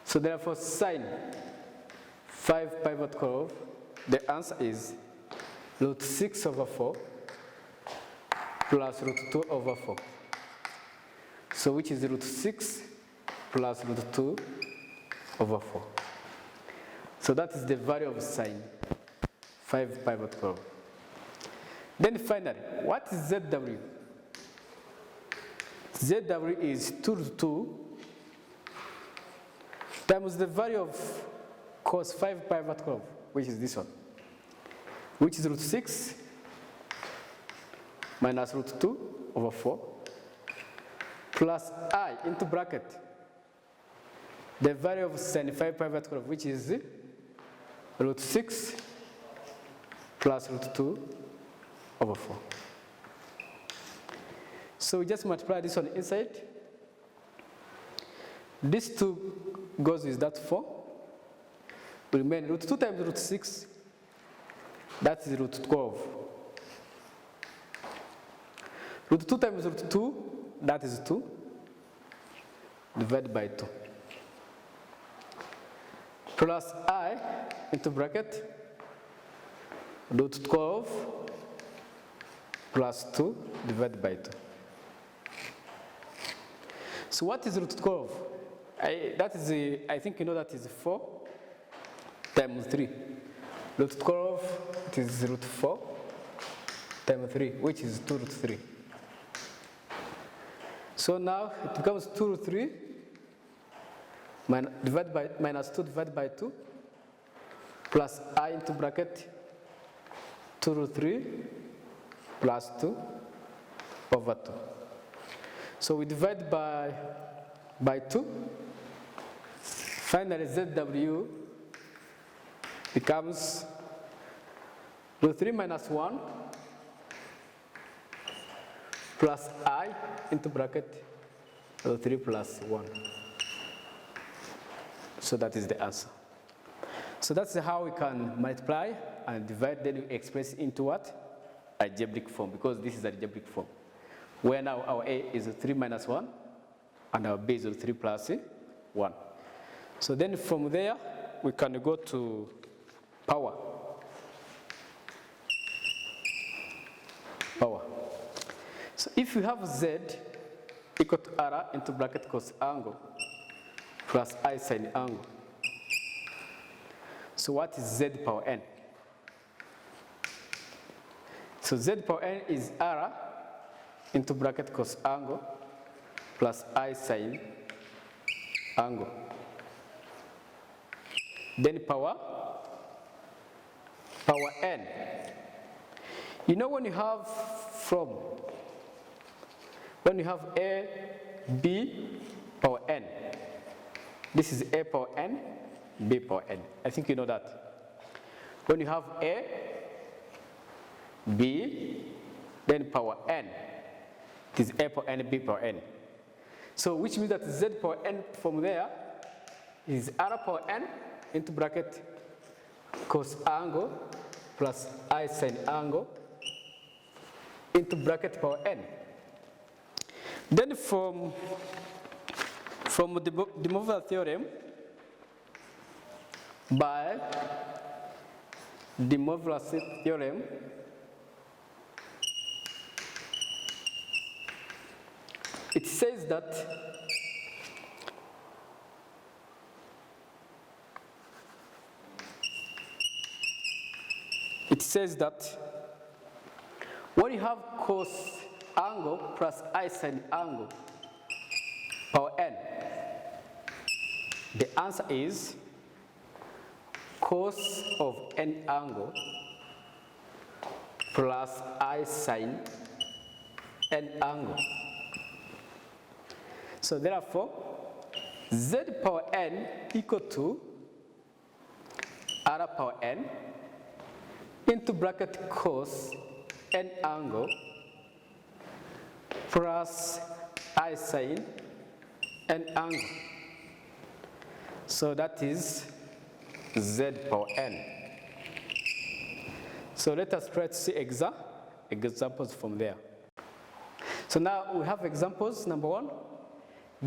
So therefore, sine 5 pivot curve, the answer is root 6 over 4 plus root 2 over 4. So which is root 6 plus root 2 over 4. So that is the value of sine 5 pivot curve. Then finally, what is ZW? ZW is 2 root 2 times the value of cos 5 pivot curve, which is this one, which is root 6 minus root 2 over 4 plus I into bracket the value of sine 5 pivot curve, which is root 6 plus root 2 over 4. So we just multiply this one inside. This 2 goes with that 4. Will remain root 2 times root 6. That is root 12. Root 2 times root 2, that is 2, divided by 2. Plus I into bracket, root 12 plus 2 divided by 2. So what is root 12? I think you know that is 4 times 3. Root 12, it is root 4 times 3, which is 2 root 3. So now it becomes 2 root 3 minus 2 divided by 2 plus I into bracket 2 root 3 plus 2 over 2. So we divide by 2. Finally, ZW becomes root 3 minus 1 plus I into bracket root 3 plus 1. So that is the answer. So that's how we can multiply and divide, then we express into what? Algebraic form, because this is algebraic form. Where now our A is 3 minus 1 and our B is 3 plus 1. So then from there, we can go to power. Power. So if you have Z equal to R into bracket cos angle plus I sine angle. So what is Z power n? So Z power n is R into bracket cos angle plus I sine angle. Then power n. You know when you have A, B power n, this is A power n, B power n. I think you know that. When you have A, B, then power n, it is A power n, B power n. So which means that Z power n from there is R power n into bracket cos angle plus I sine angle into bracket power n. Then from the De Moivre theorem, by De Moivre theorem, it says that when you have cos angle plus I sine angle power n, the answer is cos of n angle plus I sine n angle. So therefore, Z power n equal to R power n into bracket cos n angle plus I sine n angle. So that is Z power n. So let us try to see examples from there. So now we have examples. Number one,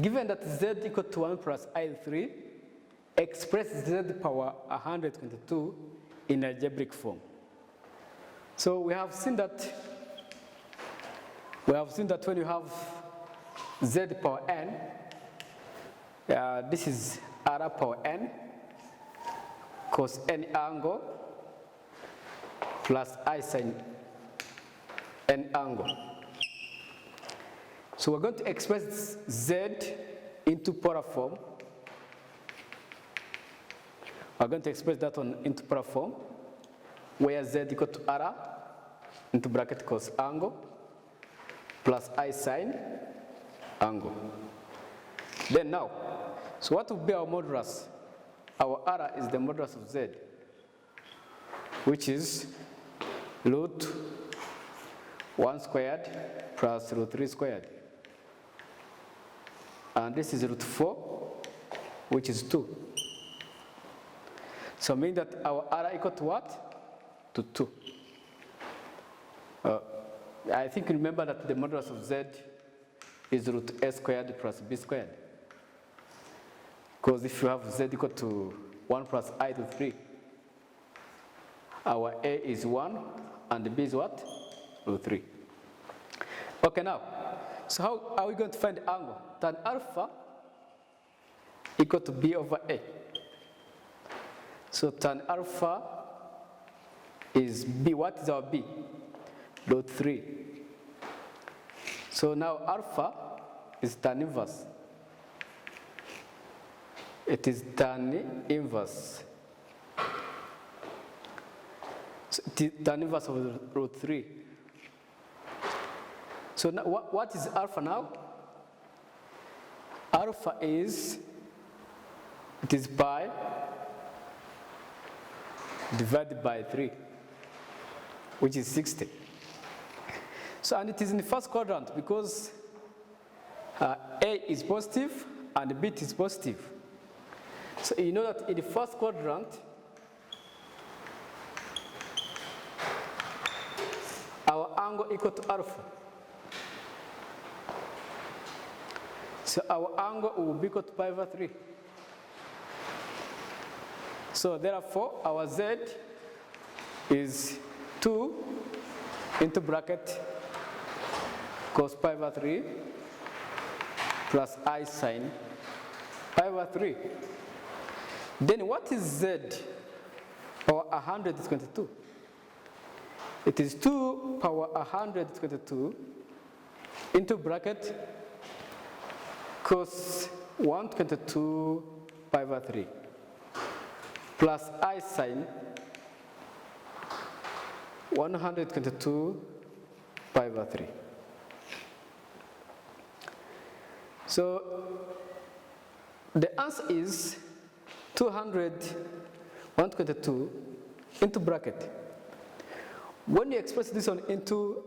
given that Z equal to 1 plus I3, express z power 122 in algebraic form. So we have seen that when you have z power n, this is r power n cos n angle plus I sine n angle. So we're going to express z into polar form. We're going to express that one into polar form, where z equal to r into bracket cos angle plus I sine angle. Then now, so what will be our modulus? Our r is the modulus of z, which is root 1 squared plus root 3 squared. And this is root 4, which is 2. So mean that our r equal to what? To 2. I think you remember that the modulus of z is root a squared plus b squared. Because if you have z equal to 1 plus I to 3, our a is 1 and b is what? Root 3. Okay, now, so how are we going to find the angle? Tan alpha equal to b over a. So tan alpha is b. What is our b? Root 3. So now alpha is tan inverse. It is tan inverse. So it is tan inverse of root 3. So now what is alpha now? Alpha is, it is pi divided by 3, which is 60. So, and it is in the first quadrant because A is positive and B is positive. So you know that in the first quadrant, our angle equal to alpha. So our angle will be equal to pi over 3. So therefore, our z is 2 into bracket cos pi over 3 plus I sine pi over 3. Then what is z power 122? It is 2 power 122 into bracket cos 122 pi over 3 plus I sine 122 pi over 3. So the answer is 122 into bracket. When you express this one into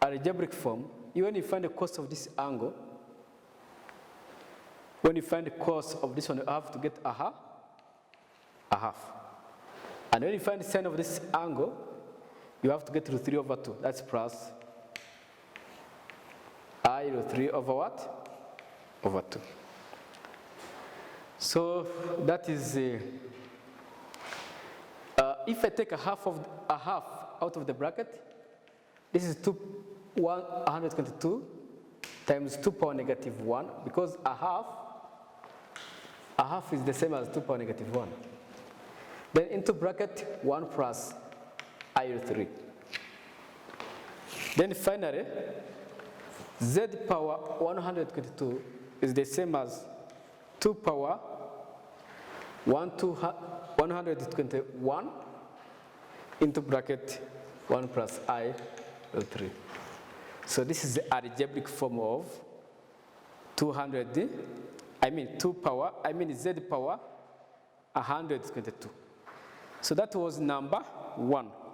algebraic form, when you find the cos of this angle, when you find the cos of this one, you have to get a half. And when you find the sine of this angle, you have to get root 3 over 2. That's plus I root 3 over what? Over 2. So that is, if I take a half out of the bracket, this is 122 times 2 power negative 1, because a half is the same as 2 power negative 1. Then into bracket 1 plus I root 3. Then finally, z power 122 is the same as 2 power 121 into bracket 1 plus I root 3. So this is the algebraic form of z power 122. So that was number 1.